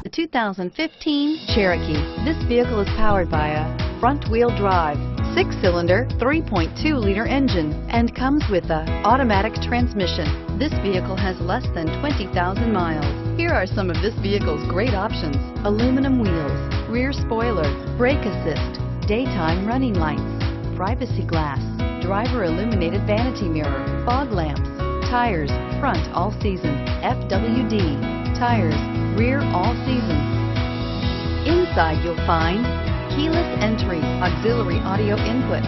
The 2015 Cherokee. This vehicle is powered by a front-wheel drive, 6-cylinder, 3.2-liter engine, and comes with a automatic transmission. This vehicle has less than 20,000 miles. Here are some of this vehicle's great options: aluminum wheels, rear spoiler, brake assist, daytime running lights, privacy glass, driver illuminated vanity mirror, fog lamps, tires, front all season, FWD, tires, rear all season. Inside you'll find keyless entry, auxiliary audio input,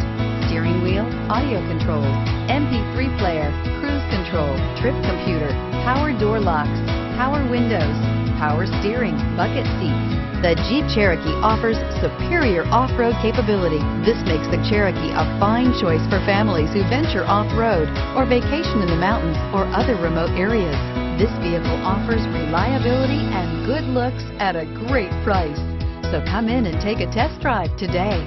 steering wheel audio controls, MP3 player, cruise control, trip computer, power door locks, power windows, power steering, bucket seats. The Jeep Cherokee offers superior off-road capability. This makes the Cherokee a fine choice for families who venture off-road or vacation in the mountains or other remote areas. This vehicle offers reliability and good looks at a great price. So come in and take a test drive today.